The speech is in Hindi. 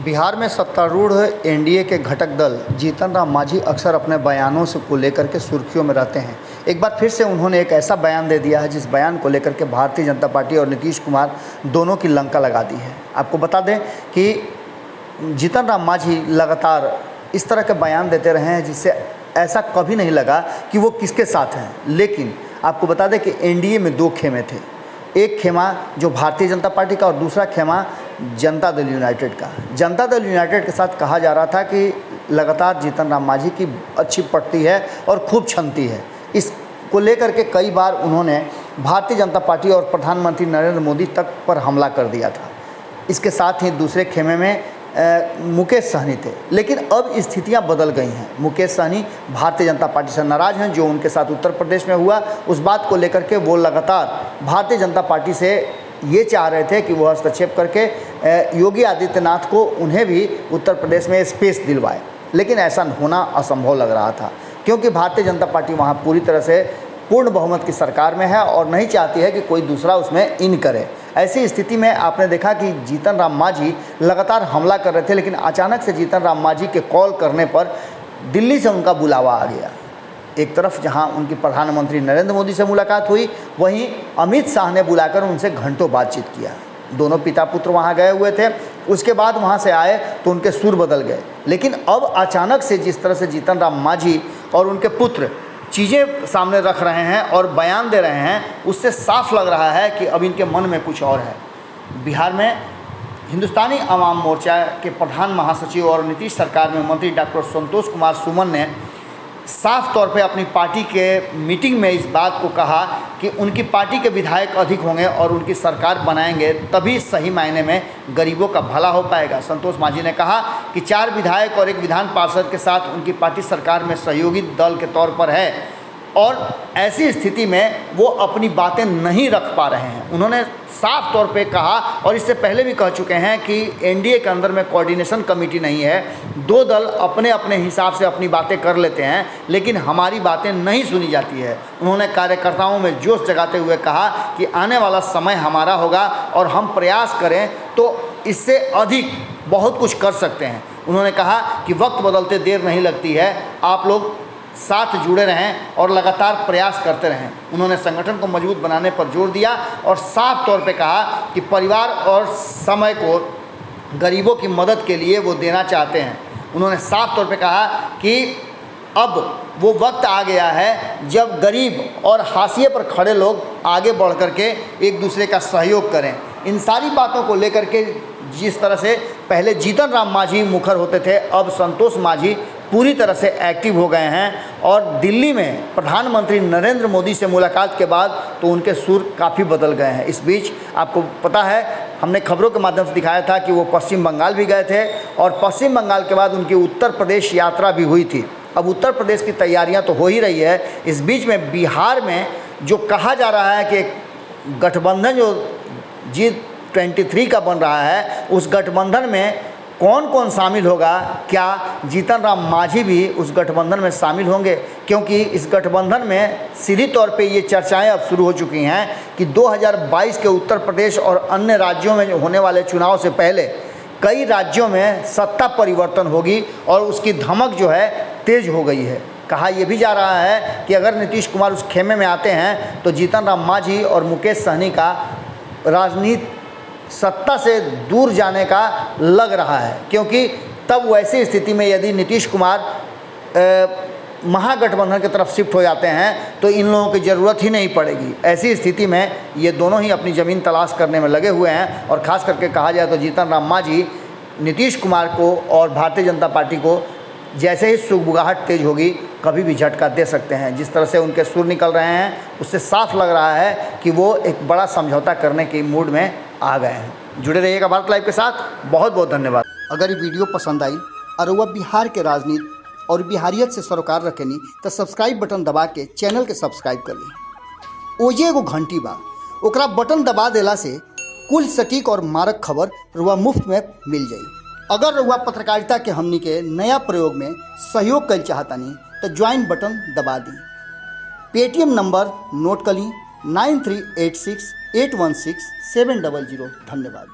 बिहार में सत्तारूढ़ एनडीए के घटक दल जीतन राम मांझी अक्सर अपने बयानों से को लेकर के सुर्खियों में रहते हैं। एक बार फिर से उन्होंने एक ऐसा बयान दे दिया है जिस बयान को लेकर के भारतीय जनता पार्टी और नीतीश कुमार दोनों की लंका लगा दी है। आपको बता दें कि जीतन राम मांझी लगातार इस तरह के बयान देते रहे हैं जिससे ऐसा कभी नहीं लगा कि वो किसके साथ हैं। लेकिन आपको बता दें कि एनडीए में दो खेमे थे, एक खेमा जो भारतीय जनता पार्टी का और दूसरा खेमा जनता दल यूनाइटेड का। जनता दल यूनाइटेड के साथ कहा जा रहा था कि लगातार जीतन राम मांझी की अच्छी पड़ती है और खूब छनती है। इसको लेकर के कई बार उन्होंने भारतीय जनता पार्टी और प्रधानमंत्री नरेंद्र मोदी तक पर हमला कर दिया था। इसके साथ ही दूसरे खेमे में मुकेश सहनी थे। लेकिन अब स्थितियां बदल गई हैं। मुकेश सहनी भारतीय जनता पार्टी से नाराज़ हैं। जो उनके साथ उत्तर प्रदेश में हुआ उस बात को लेकर के वो लगातार भारतीय जनता पार्टी से ये चाह रहे थे कि वो हस्तक्षेप करके योगी आदित्यनाथ को उन्हें भी उत्तर प्रदेश में स्पेस दिलवाए। लेकिन ऐसा होना असंभव लग रहा था क्योंकि भारतीय जनता पार्टी वहाँ पूरी तरह से पूर्ण बहुमत की सरकार में है और नहीं चाहती है कि कोई दूसरा उसमें इन करे। ऐसी स्थिति में आपने देखा कि जीतन राम मांझी लगातार हमला कर रहे थे, लेकिन अचानक से जीतन राम मांझी के कॉल करने पर दिल्ली से उनका बुलावा आ गया। एक तरफ जहां उनकी प्रधानमंत्री नरेंद्र मोदी से मुलाकात हुई, वहीं अमित शाह ने बुलाकर उनसे घंटों बातचीत किया। दोनों पिता पुत्र वहां गए हुए थे। उसके बाद वहां से आए तो उनके सुर बदल गए। लेकिन अब अचानक से जिस तरह से जीतन राम मांझी और उनके पुत्र चीज़ें सामने रख रहे हैं और बयान दे रहे हैं, उससे साफ लग रहा है कि अब इनके मन में कुछ और है। बिहार में हिंदुस्तानी आवाम मोर्चा के प्रधान महासचिव और नीतीश सरकार में मंत्री डॉक्टर संतोष कुमार सुमन ने साफ तौर पे अपनी पार्टी के मीटिंग में इस बात को कहा कि उनकी पार्टी के विधायक अधिक होंगे और उनकी सरकार बनाएंगे, तभी सही मायने में गरीबों का भला हो पाएगा। संतोष मांझी ने कहा कि 4 विधायक और 1 विधान पार्षद के साथ उनकी पार्टी सरकार में सहयोगी दल के तौर पर है और ऐसी स्थिति में वो अपनी बातें नहीं रख पा रहे हैं। उन्होंने साफ तौर पे कहा और इससे पहले भी कह चुके हैं कि एनडीए के अंदर में कोऑर्डिनेशन कमेटी नहीं है। 2 दल अपने अपने हिसाब से अपनी बातें कर लेते हैं, लेकिन हमारी बातें नहीं सुनी जाती है। उन्होंने कार्यकर्ताओं में जोश जगाते हुए कहा कि आने वाला समय हमारा होगा और हम प्रयास करें तो इससे अधिक बहुत कुछ कर सकते हैं। उन्होंने कहा कि वक्त बदलते देर नहीं लगती है, आप लोग साथ जुड़े रहें और लगातार प्रयास करते रहें। उन्होंने संगठन को मजबूत बनाने पर जोर दिया और साफ तौर पे कहा कि परिवार और समय को गरीबों की मदद के लिए वो देना चाहते हैं। उन्होंने साफ तौर पे कहा कि अब वो वक्त आ गया है जब गरीब और हाशिए पर खड़े लोग आगे बढ़ कर के एक दूसरे का सहयोग करें। इन सारी बातों को लेकर के जिस तरह से पहले जीतन राम मांझी मुखर होते थे, अब संतोष मांझी पूरी तरह से एक्टिव हो गए हैं और दिल्ली में प्रधानमंत्री नरेंद्र मोदी से मुलाकात के बाद तो उनके सुर काफ़ी बदल गए हैं। इस बीच आपको पता है, हमने खबरों के माध्यम से दिखाया था कि वो पश्चिम बंगाल भी गए थे और पश्चिम बंगाल के बाद उनकी उत्तर प्रदेश यात्रा भी हुई थी। अब उत्तर प्रदेश की तैयारियां तो हो ही रही है। इस बीच में बिहार में जो कहा जा रहा है कि गठबंधन जो G23 का बन रहा है, उस गठबंधन में कौन कौन शामिल होगा, क्या जीतन राम मांझी भी उस गठबंधन में शामिल होंगे? क्योंकि इस गठबंधन में सीधी तौर पे ये चर्चाएं अब शुरू हो चुकी हैं कि 2022 के उत्तर प्रदेश और अन्य राज्यों में होने वाले चुनाव से पहले कई राज्यों में सत्ता परिवर्तन होगी और उसकी धमक जो है तेज हो गई है। कहा यह भी जा रहा है कि अगर नीतीश कुमार उस खेमे में आते हैं तो जीतन राम मांझी और मुकेश सहनी का राजनीति सत्ता से दूर जाने का लग रहा है, क्योंकि तब वैसी स्थिति में यदि नीतीश कुमार महागठबंधन की तरफ शिफ्ट हो जाते हैं तो इन लोगों की ज़रूरत ही नहीं पड़ेगी। ऐसी स्थिति में ये दोनों ही अपनी ज़मीन तलाश करने में लगे हुए हैं और ख़ास करके कहा जाए तो जीतन राम मांझी नीतीश कुमार को और भारतीय जनता पार्टी को जैसे ही सुगबुगाहट तेज होगी कभी भी झटका दे सकते हैं। जिस तरह से उनके सुर निकल रहे हैं उससे साफ लग रहा है कि वो एक बड़ा समझौता करने के मूड में आ गए हैं। जुड़े रहिएगा भारत लाइव के साथ। बहुत बहुत धन्यवाद। अगर ये वीडियो पसंद आई और वह बिहार के राजनीति और बिहारियत से सरोकार रखेनी तो सब्सक्राइब बटन दबा के चैनल के सब्सक्राइब कर ली। ओजे एगो घंटी बा, ओकरा बटन दबा देला से कुल सटीक और मारक खबर रुआ मुफ्त में मिल जाई। अगर रुआ पत्रकारिता के हमनी के नया प्रयोग में सहयोग कर चाहतानी तो ज्वाइन बटन दबा दी। पेटीएम नंबर नोट कर ली 9386816700। धन्यवाद।